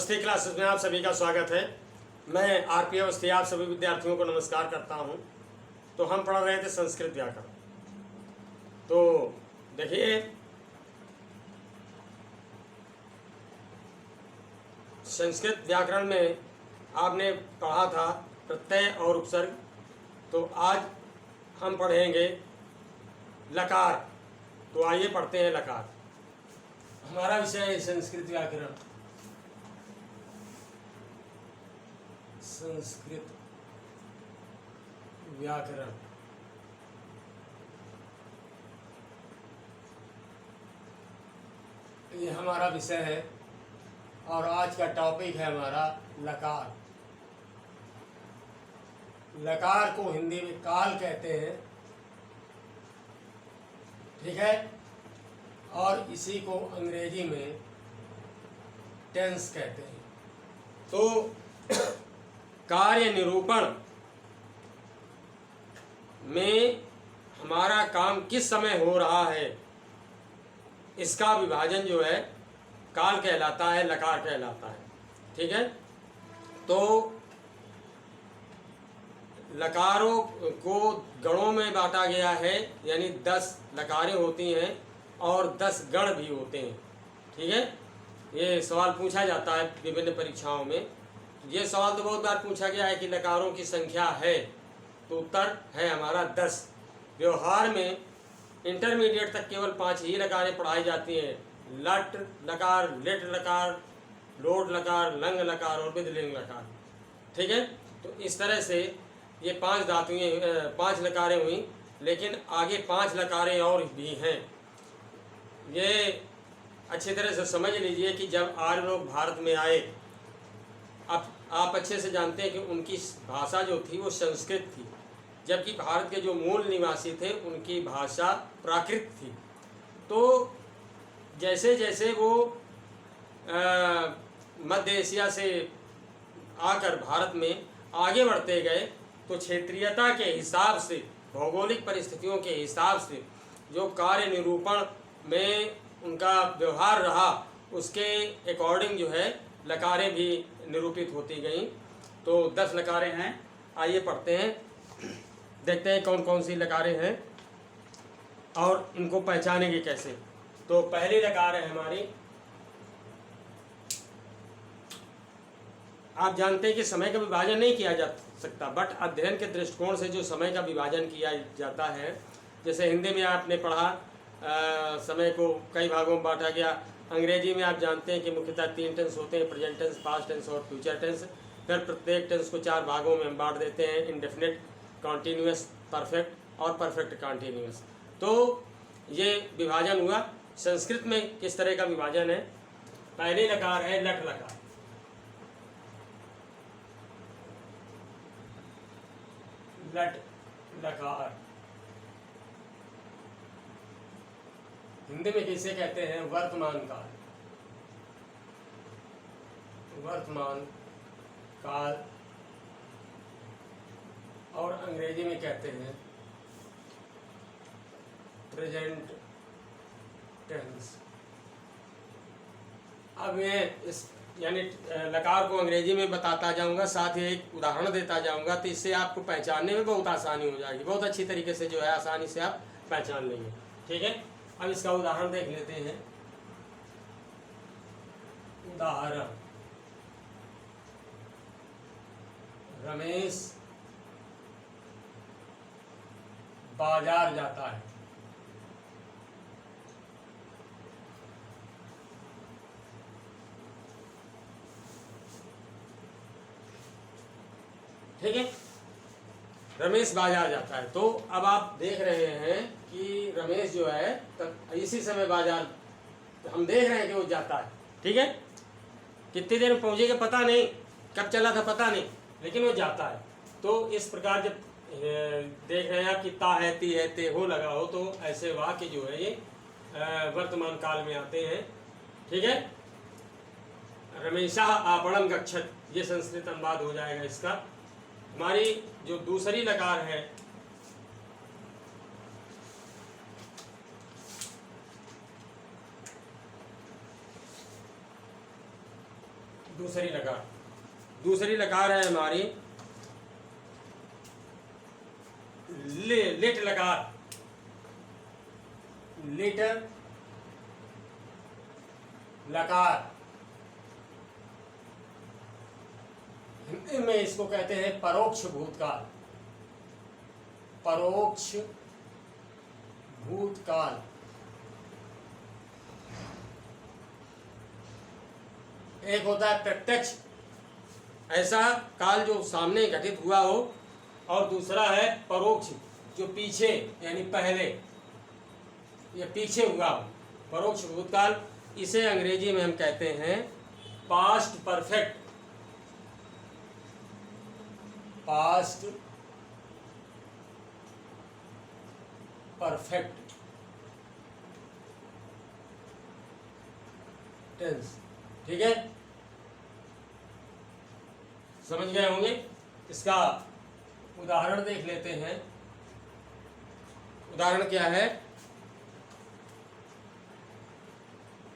नमस्ते क्लासेस में आप सभी का स्वागत है। मैं आरपी अवस्थी आप सभी विद्यार्थियों को नमस्कार करता हूं। तो हम पढ़ रहे थे संस्कृत व्याकरण। तो देखिए, संस्कृत व्याकरण में आपने पढ़ा था प्रत्यय और उपसर्ग। तो आज हम पढ़ेंगे लकार। तो आइए पढ़ते हैं लकार। हमारा विषय है संस्कृत व्याकरण। संस्कृत व्याकरण ये हमारा विषय है और आज का टॉपिक है हमारा लकार। लकार को हिंदी में काल कहते हैं, ठीक है, और इसी को अंग्रेजी में टेंस कहते हैं। तो कार्य निरूपण में हमारा काम किस समय हो रहा है, इसका विभाजन जो है काल कहलाता है, लकार कहलाता है, ठीक है। तो लकारों को गणों में बांटा गया है, यानी 10 लकारें होती हैं और 10 गण भी होते हैं, ठीक है। ये सवाल पूछा जाता है विभिन्न परीक्षाओं में। ये सवाल तो बहुत बार पूछा गया है कि लकारों की संख्या है, तो उत्तर है हमारा 10। व्यवहार में इंटरमीडिएट तक केवल 5 ही लकारें पढ़ाई जाती हैं। लट लकार, लिट लकार, लोट लकार, लंग लकार और विधलिंग लकार, ठीक है। तो इस तरह से ये 5 धातुएं, 5 लकारें हुई, लेकिन आगे 5 लकारें और भी हैं। ये अच्छी तरह से समझ लीजिए कि जब आर्य लोग भारत में आए, अब आप अच्छे से जानते हैं कि उनकी भाषा जो थी वो संस्कृत थी, जबकि भारत के जो मूल निवासी थे उनकी भाषा प्राकृत थी। तो जैसे जैसे वो मध्य एशिया से आकर भारत में आगे बढ़ते गए, तो क्षेत्रीयता के हिसाब से, भौगोलिक परिस्थितियों के हिसाब से जो कार्य निरूपण में उनका व्यवहार रहा, उसके अकॉर्डिंग जो है लकारें भी निरूपित होती गईं। तो 10 लकारें हैं। आइए पढ़ते हैं, देखते हैं कौन कौन सी लकारें हैं और इनको पहचानेंगे कैसे। तो पहली लकार है हमारी, आप जानते हैं कि समय का विभाजन नहीं किया जा सकता, बट अध्ययन के दृष्टिकोण से जो समय का विभाजन किया जाता है, जैसे हिंदी में आपने पढ़ा समय को कई भागों में बांटा गया। अंग्रेजी में आप जानते हैं कि मुख्यतः 3 टेंस होते हैं, प्रेजेंट टेंस, पास्ट टेंस और फ्यूचर टेंस। फिर प्रत्येक टेंस को 4 भागों में हम बांट देते हैं, इंडेफिनिट, कॉन्टीन्यूअस, परफेक्ट और परफेक्ट कॉन्टीन्यूअस। तो ये विभाजन हुआ। संस्कृत में किस तरह का विभाजन है? पहली लकार है लट लकार। लट लकार हिंदी में किसे कहते हैं? वर्तमान काल। वर्तमान काल, और अंग्रेजी में कहते हैं प्रेजेंट टेंस। अब मैं इस यानी लकार को अंग्रेजी में बताता जाऊंगा, साथ ही एक उदाहरण देता जाऊंगा, तो इससे आपको पहचानने में बहुत आसानी हो जाएगी। बहुत अच्छी तरीके से जो है आसानी से आप पहचान लेंगे, ठीक है। अब इसका उदाहरण देख लेते हैं। उदाहरण, रमेश बाजार जाता है। ठीक है, रमेश बाजार जाता है। तो अब आप देख रहे हैं कि रमेश जो है इसी समय बाजार, हम देख रहे हैं कि वो जाता है, ठीक है। कितनी देर में पहुंचेगा पता नहीं, कब चला था पता नहीं, लेकिन वो जाता है। तो इस प्रकार जब देख रहे हैं आप कि ता है, ती है, ते हो लगा हो, तो ऐसे वाक्य जो है ये वर्तमान काल में आते हैं, ठीक है। रमेशः आपणम गच्छत, ये संस्कृत अनुवाद हो जाएगा इसका। हमारी जो दूसरी लकार है, दूसरी लकार है हमारी लिट लकार। लिट लकार हिंदी में इसको कहते हैं परोक्ष भूतकाल। परोक्ष भूतकाल। एक होता है प्रत्यक्ष, ऐसा काल जो सामने घटित हुआ हो, और दूसरा है परोक्ष, जो पीछे यानी पहले या पीछे हुआ हो, परोक्ष भूतकाल। इसे अंग्रेजी में हम कहते हैं past perfect. Past perfect tense. ठीक है, समझ गए होंगे। इसका उदाहरण देख लेते हैं। उदाहरण क्या है?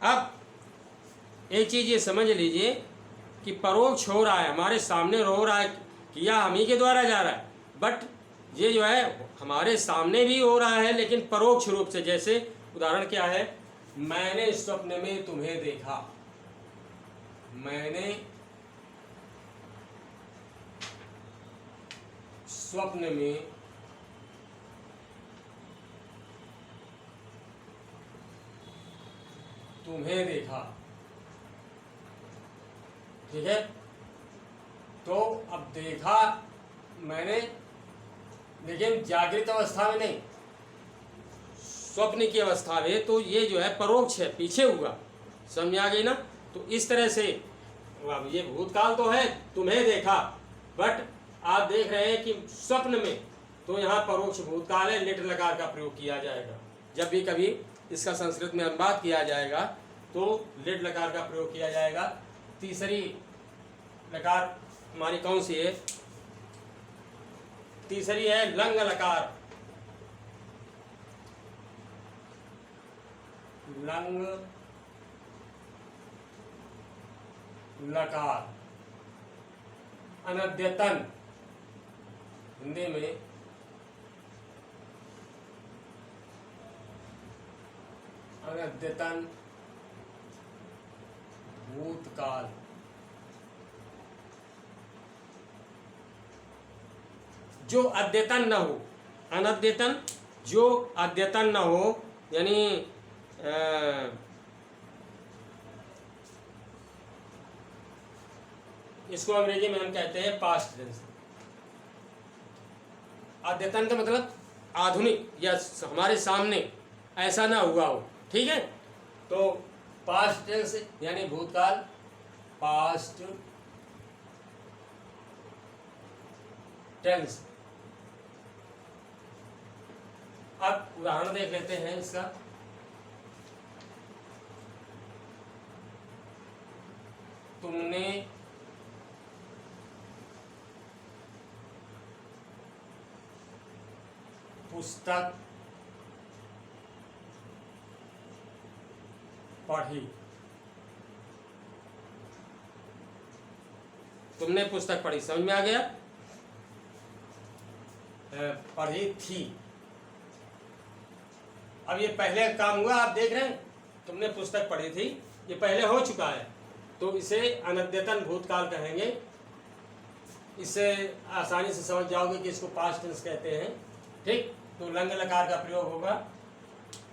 अब एक चीज ये समझ लीजिए कि परोक्ष हो रहा है, हमारे सामने हो रहा है, किया हम ही के द्वारा जा रहा है, बट ये जो है हमारे सामने भी हो रहा है, लेकिन परोक्ष रूप से। जैसे उदाहरण क्या है? मैंने स्वप्न में तुम्हें देखा। मैंने स्वप्न में तुम्हें देखा। ठीक है, तो अब देखा मैंने, लेकिन जागृत अवस्था में नहीं, स्वप्न की अवस्था में। तो ये जो है परोक्ष है, पीछे हुआ। समझ आ गई ना? तो इस तरह से ये भूतकाल तो है, तुम्हें देखा, बट आप देख रहे हैं कि स्वप्न में, तो यहाँ परोक्ष भूतकाल है, लिट लकार का प्रयोग किया जाएगा। जब भी कभी इसका संस्कृत में अनुवाद किया जाएगा तो लिट लकार का प्रयोग किया जाएगा। तीसरी लकार हमारी कौन सी है? तीसरी है लंग लकार। लंग लकार अनद्यतन, हिंदी में अनद्यतन भूतकाल। जो अद्यतन न हो, अनद्यतन, जो अद्यतन न हो, यानी इसको अंग्रेजी में हम कहते हैं पास्ट टेंस। अद्यतन का मतलब आधुनिक या हमारे सामने ऐसा ना हुआ हो। ठीक है, तो पास्ट टेंस यानी भूतकाल, पास्ट टेंस। अब उदाहरण देख लेते हैं इसका। तुमने पुस्तक पढ़ी। तुमने पुस्तक पढ़ी, समझ में आ गया? पढ़ी थी। अब ये पहले काम हुआ, आप देख रहे हैं, तुमने पुस्तक पढ़ी थी, ये पहले हो चुका है, तो इसे अनद्यतन भूतकाल कहेंगे। इससे आसानी से समझ जाओगे कि इसको पास्ट टेंस कहते हैं। ठीक, तो लंग लकार का प्रयोग होगा।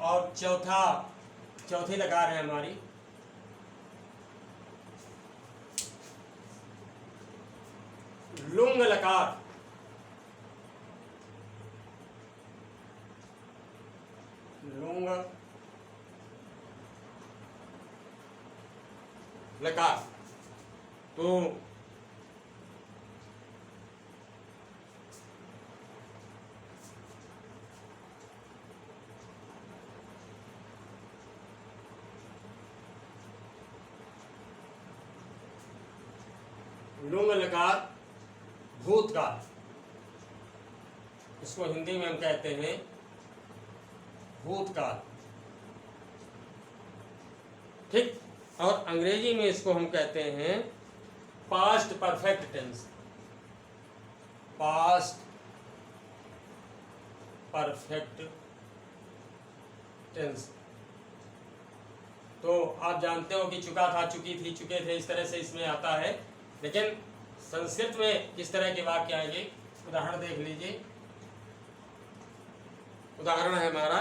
और चौथी लकार है हमारी लुंग लकार। लुंग लकार, तो लुंग लकार भूतकाल, इसको हिंदी में हम कहते हैं भूतकाल। ठीक, और अंग्रेजी में इसको हम कहते हैं past perfect tense, past perfect tense. तो आप जानते हो कि चुका था, चुकी थी, चुके थे, इस तरह से इसमें आता है। लेकिन संस्कृत में किस तरह के वाक्य आएंगे, उदाहरण देख लीजिए। उदाहरण है हमारा,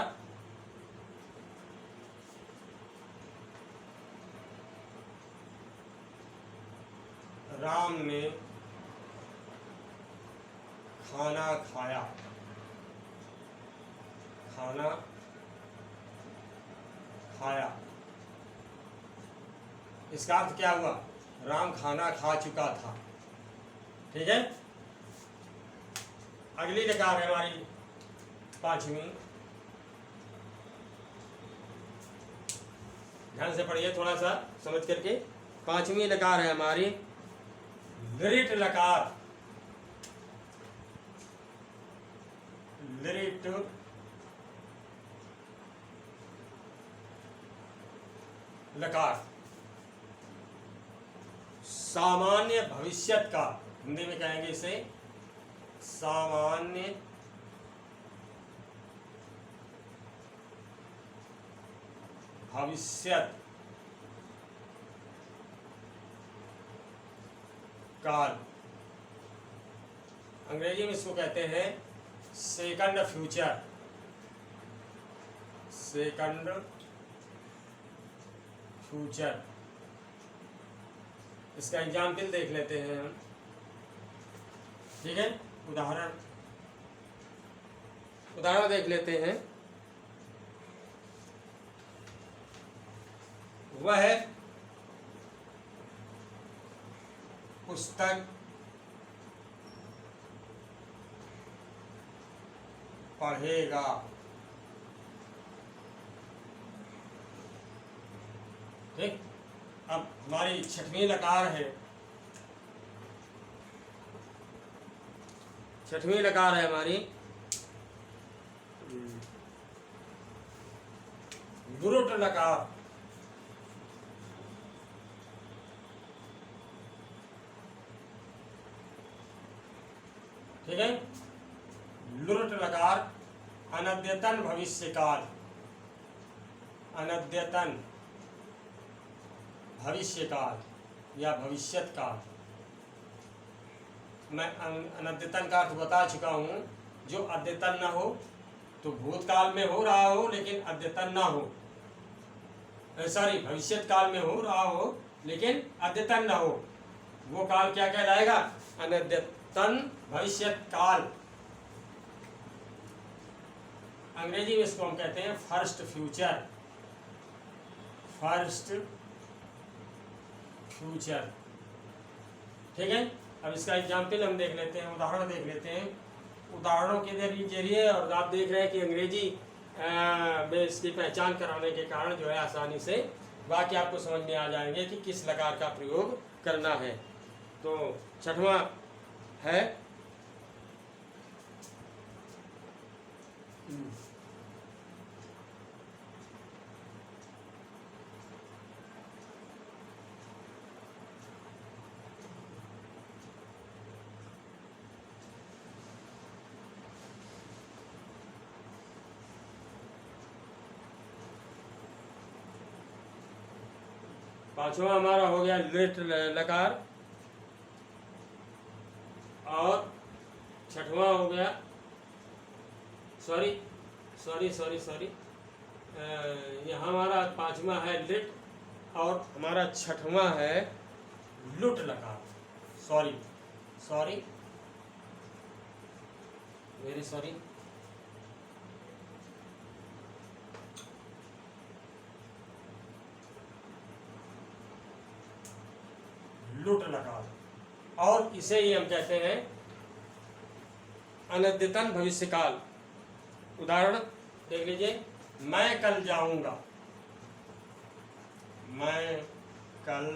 राम ने खाना खाया, खाना खाया। इसका अर्थ क्या हुआ, राम खाना खा चुका था। ठीक है। अगली लकार है हमारी पांचवी, ध्यान से पढ़िए थोड़ा सा समझ करके। पांचवी लकार है हमारी लिरिट लकार, लिरिट लकार, सामान्य भविष्यत का, हिंदी में कहेंगे इसे सामान्य भविष्यत काल। अंग्रेजी में इसको कहते हैं सेकंड फ्यूचर, सेकंड फ्यूचर। इसका एग्जाम्पल देख लेते हैं हम। ठीक है, उदाहरण देख लेते हैं। वह पुस्तक पढ़ेगा, ठीक। अब हमारी छठवीं लकार है, छठवीं लकार है हमारी गुरुट लकार। ठीक है, लुरुट लकार, अनद्यतन भविष्य काल, अनद्यतन भविष्य काल या भविष्यत काल। मैं अनद्यतन का अर्थ बता चुका हूँ, जो अद्यतन न हो, तो भूतकाल में हो रहा हो लेकिन अद्यतन ना हो, सॉरी भविष्यत काल में हो रहा हो लेकिन अद्यतन ना हो, वो काल क्या कहलाएगा, अनद्यतन भविष्यत काल। अंग्रेजी में इसको हम कहते हैं फर्स्ट फ्यूचर, फर्स्ट फ्यूचर। ठीक है, अब इसका एग्जाम्पल हम देख लेते हैं, उदाहरण देख लेते हैं। उदाहरणों के जरिए, और आप देख रहे हैं कि अंग्रेजी में इसकी पहचान कराने के कारण जो है आसानी से वाक्य आपको समझ में आ जाएंगे कि किस लकार का प्रयोग करना है। तो छठवां है पांचवा हमारा हो गया लिट लकार, और छठवां हो गया सॉरी यहाँ हमारा पांचवा है लिट और हमारा छठवां है लुट लकार। Sorry very sorry. लुट लकार, और इसे ही हम कहते हैं अनद्यतन भविष्य काल। उदाहरण देख लीजिए, मैं कल जाऊंगा, मैं कल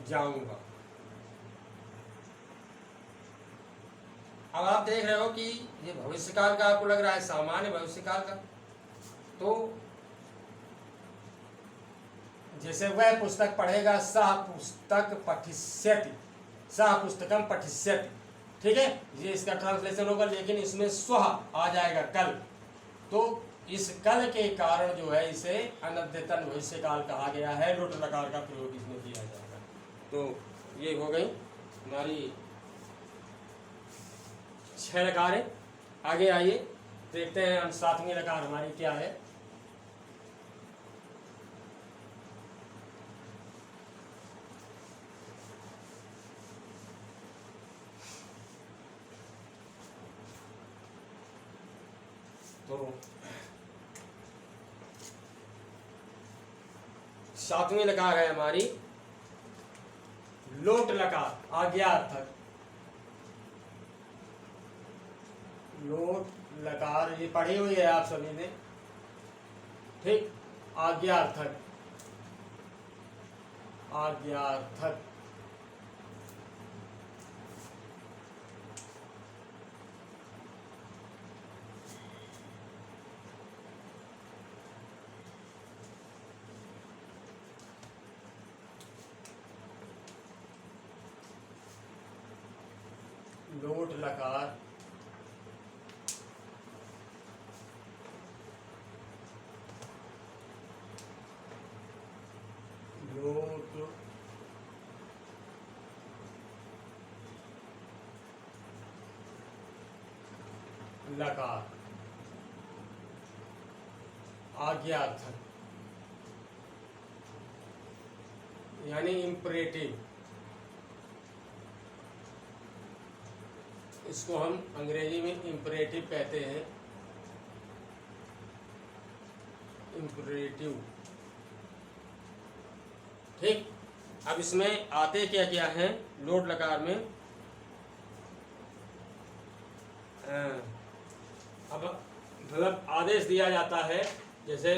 जाऊंगा। अब आप देख रहे हो कि ये भविष्य काल का आपको लग रहा है, सामान्य भविष्य काल का। तो जैसे वह पुस्तक पढ़ेगा, सह पुस्तक पठिष्यति, सह पुस्तकम पठिष्यति, ठीक है, ये इसका ट्रांसलेशन होगा, लेकिन इसमें स्वः आ जाएगा कल। तो इस कल के कारण जो है इसे अनद्यतन भविष्य काल कहा गया है, लुट लकार का प्रयोग इसमें किया जाएगा। तो ये हो गई हमारी 6 लकारें। आगे आइए देखते हैं हम 7वीं लकार हमारी क्या है। तो 7वीं लकार है हमारी लोट लकार, आज्ञार्थक। लोट लकार ये पढ़ी हुई है आप सभी ने, ठीक। आज्ञार्थक, आज्ञार्थक, लोट लकार, लोट लकार, आज्ञार्थक यानी इम्परेटिव। इसको हम अंग्रेजी में इम्परेटिव कहते हैं, इम्परेटिव, ठीक। अब इसमें आते क्या क्या हैं लोट लकार में। अब मतलब आदेश दिया जाता है, जैसे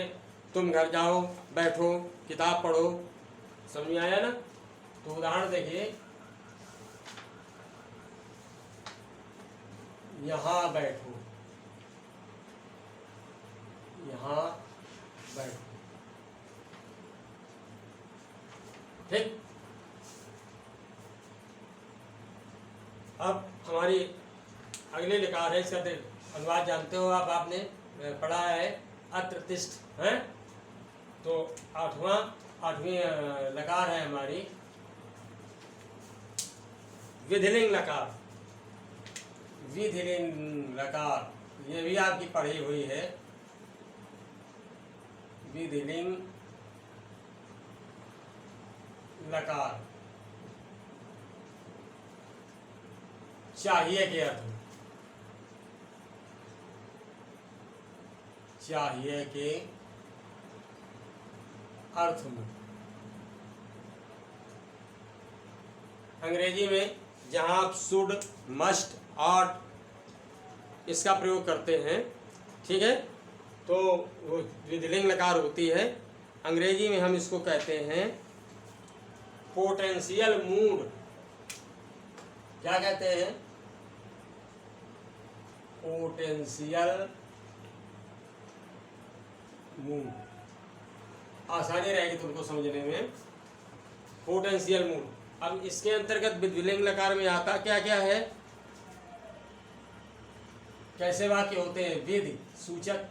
तुम घर जाओ, बैठो, किताब पढ़ो, समझ में आया ना। तो उदाहरण देखिए, यहाँ बैठो, यहाँ बैठो, ठीक। अब हमारी अगली लकार है, इसका अनुवाद जानते हो आप, आपने पढ़ा है, अत्र तिष्ठ है। तो 8वीं लकार है हमारी विधिलिंग लकार, विधिलिंग लकार, ये भी आपकी पढ़ी हुई है। विधिलिंग लकार चाहिए के अर्थ में, चाहिए के अर्थ में। अंग्रेजी में जहाँ आप शुड, मस्ट, ऑट इसका प्रयोग करते हैं, ठीक है, तो वो विधिलिंग लकार होती है। अंग्रेजी में हम इसको कहते हैं पोटेंशियल मूड। क्या कहते हैं? Potential mood. आसानी रहेगी तुमको समझने में। Potential mood. अब इसके अंतर्गत विधिलिंग लकार में आता क्या क्या है, कैसे वाक्य होते हैं? विधि सूचक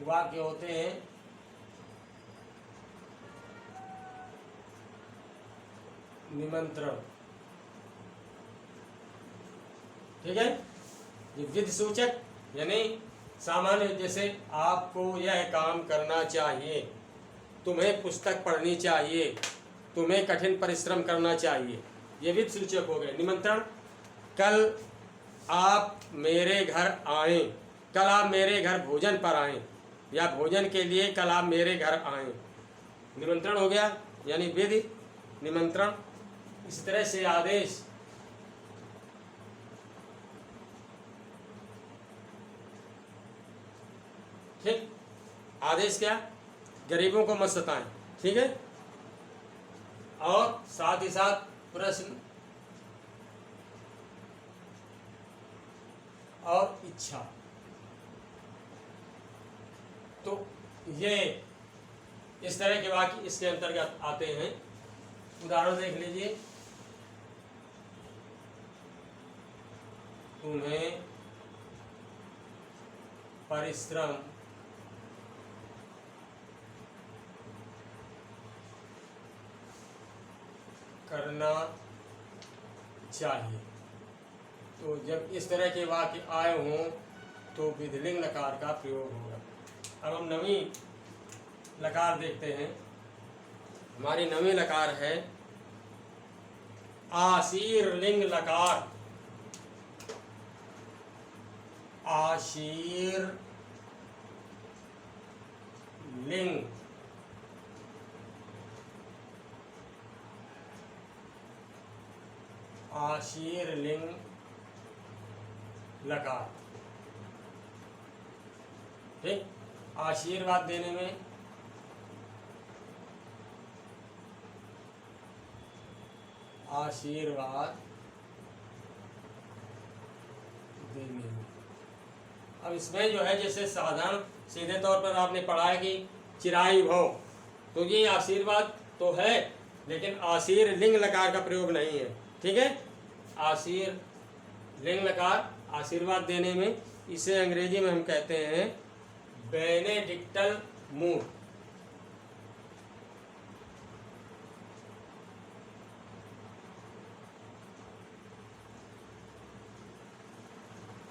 वाक्य होते हैं, निमंत्रण, ठीक है। ये विधि सूचक यानी सामान्य, जैसे आपको यह काम करना चाहिए, तुम्हें पुस्तक पढ़नी चाहिए, तुम्हें कठिन परिश्रम करना चाहिए, ये विधि सूचक हो गए। निमंत्रण, कल आप मेरे घर आएं, कल आप मेरे घर भोजन पर आएं, या भोजन के लिए कल आप मेरे घर आएं, निमंत्रण हो गया, यानी विधि निमंत्रण। इस तरह से आदेश, ठीक। आदेश क्या? गरीबों को मत सताएं, ठीक है। और साथ ही साथ प्रश्न और इच्छा। तो ये इस तरह के वाक्य इसके अंतर्गत आते हैं। उदाहरण देख लीजिए, तुम्हें परिश्रम करना चाहिए। तो जब इस तरह के वाक्य आए हों तो विधिलिंग लकार का प्रयोग होगा। अब हम नवी लकार देखते हैं। हमारी नवी लकार है आशीर्लिंग लकार। आशीर्लिंग आशीर्लिंग लकार। ठीक, आशीर्वाद देने में आशीर्वाद देने में। अब इसमें जो है जैसे साधारण सीधे तौर पर आपने पढ़ा है कि चिराई भव, तो ये आशीर्वाद तो है, लेकिन आशीर लिंग लकार का प्रयोग नहीं है। ठीक है, आशीर लिंग लकार आशीर्वाद देने में, इसे अंग्रेजी में हम कहते हैं बेनेडिक्टल मूड।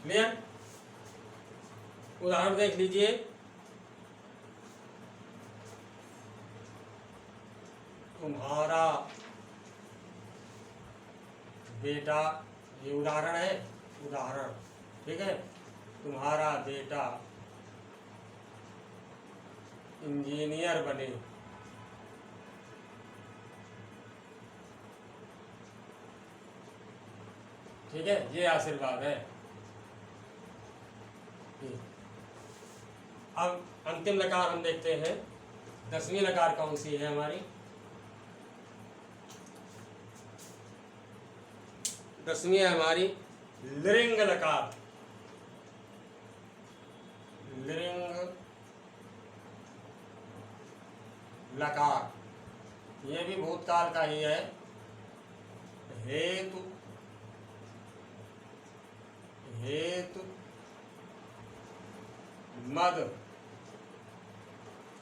क्लियर? उदाहरण देख लीजिए, तुम्हारा बेटा, ये उदाहरण है, उदाहरण। ठीक है, तुम्हारा बेटा इंजीनियर बने। ठीक है, ये आशीर्वाद है। अब अंतिम लकार हम देखते हैं, 10वीं लकार कौन सी है हमारी? 10वीं है हमारी लिंग लकार। लिंग लकार, ये भी भूतकाल का ही है। हेतु हेतु मद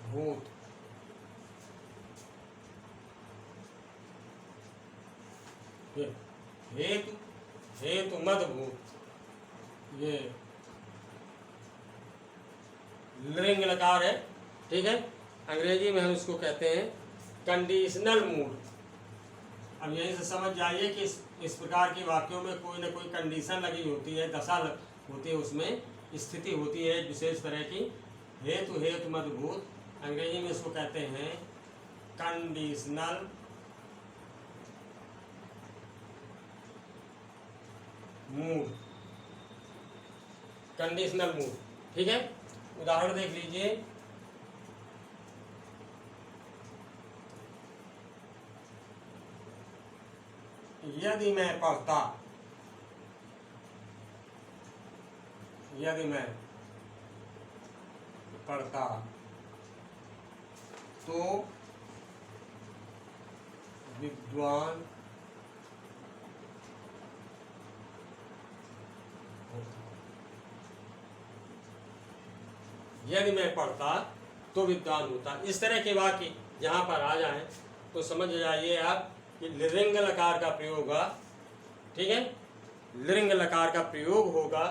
भूत। हेतु हेतु मद भूत, ये लिंग लकार है। ठीक है, अंग्रेजी में हम इसको कहते हैं कंडीशनल मूड। अब यहीं से समझ जाइए कि इस प्रकार के वाक्यों में कोई ना कोई कंडीशन लगी होती है, दशा होती है, उसमें स्थिति होती है विशेष तरह की। हेतु हेतु मदभूत, अंग्रेजी में इसको कहते हैं कंडीशनल मूड। Conditional mood. ठीक है, उदाहरण देख लीजिए, यदि मैं पढ़ता, यदि मैं पढ़ता तो विद्वान होता। यदि मैं पढ़ता तो विद्वान होता। इस तरह के वाक्य जहाँ पर आ जाएं तो समझ जाइए आप कि लिंग लकार का प्रयोग होगा। ठीक है, लिंग लकार का प्रयोग होगा,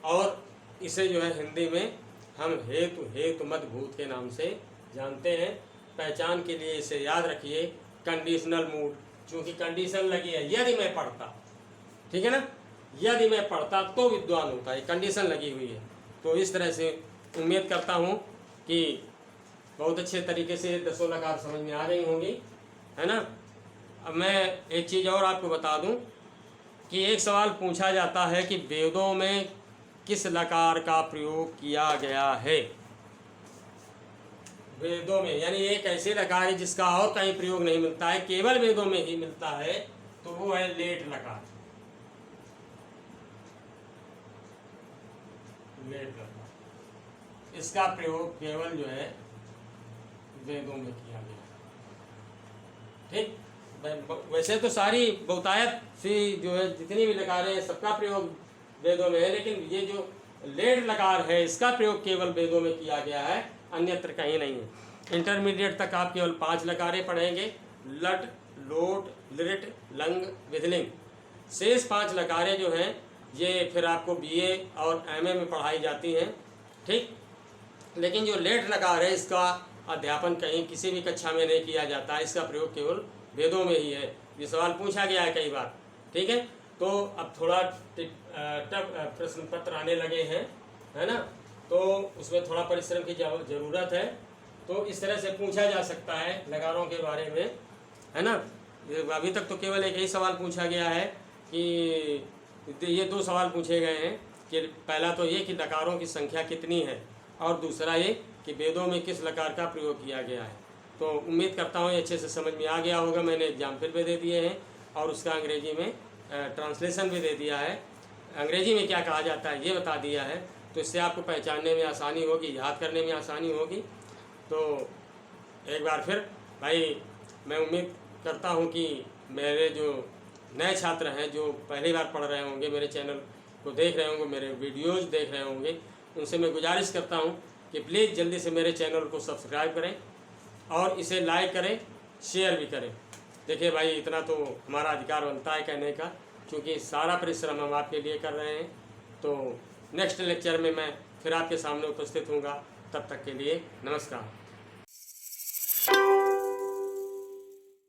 और इसे जो है हिंदी में हम हेतु हेतु मद भूत के नाम से जानते हैं। पहचान के लिए इसे याद रखिए, कंडीशनल मूड, चूंकि कंडीशन लगी है, यदि मैं पढ़ता। ठीक है ना, यदि मैं पढ़ता तो विद्वान होता है, कंडीशन लगी हुई है। तो इस तरह से उम्मीद करता हूँ कि बहुत अच्छे तरीके से 10 लकार समझ में आ गई होंगी, है ना। अब मैं एक चीज़ और आपको बता दूं कि एक सवाल पूछा जाता है कि वेदों में किस लकार का प्रयोग किया गया है। वेदों में, यानी एक ऐसे लकार है जिसका और कहीं प्रयोग नहीं मिलता है, केवल वेदों में ही मिलता है, तो वो है लेट लकार। लेट लकार, इसका प्रयोग केवल जो है वेदों में किया गया। ठीक, वैसे तो सारी बहुतायत सी जो है जितनी भी लकारें हैं सबका प्रयोग वेदों में है, लेकिन ये जो लेड लकार है इसका प्रयोग केवल वेदों में किया गया है, अन्यत्र कहीं नहीं है। इंटरमीडिएट तक आप केवल 5 लकारें पढ़ेंगे, लट, लोट, लिट, लंग, विधलिंग। शेष 5 लकारें जो हैं ये फिर आपको बीए और एमए में पढ़ाई जाती हैं। ठीक, लेकिन जो लेट लकार है इसका अध्यापन कहीं किसी भी कक्षा में नहीं किया जाता है, इसका प्रयोग केवल वेदों में ही है। ये सवाल पूछा गया है कई बार। ठीक है, तो अब थोड़ा टफ प्रश्न पत्र आने लगे हैं, है ना, तो उसमें थोड़ा परिश्रम की ज़रूरत है। तो इस तरह से पूछा जा सकता है लकारों के बारे में, है ना। अभी तक तो केवल एक ही सवाल पूछा गया है कि ये 2 सवाल पूछे गए हैं कि पहला तो ये कि लकारों की संख्या कितनी है, और दूसरा ये कि वेदों में किस लकार का प्रयोग किया गया है। तो उम्मीद करता हूँ ये अच्छे से समझ में आ गया होगा। मैंने एग्जाम्पल भी दे दिए हैं और उसका अंग्रेजी में ट्रांसलेशन भी दे दिया है, अंग्रेजी में क्या कहा जाता है ये बता दिया है। तो इससे आपको पहचानने में आसानी होगी, याद करने में आसानी होगी। तो एक बार फिर भाई मैं उम्मीद करता हूँ कि मेरे जो नए छात्र हैं जो पहली बार पढ़ रहे होंगे, मेरे चैनल को देख रहे होंगे, मेरे वीडियोज़ देख रहे होंगे, उनसे मैं गुजारिश करता हूँ कि प्लीज़ जल्दी से मेरे चैनल को सब्सक्राइब करें और इसे लाइक करें, शेयर भी करें। देखिए भाई इतना तो हमारा अधिकार बनता है कहने का, क्योंकि सारा परिश्रम हम आपके लिए कर रहे हैं। तो नेक्स्ट लेक्चर में मैं फिर आपके सामने उपस्थित हूँगा, तब तक के लिए नमस्कार।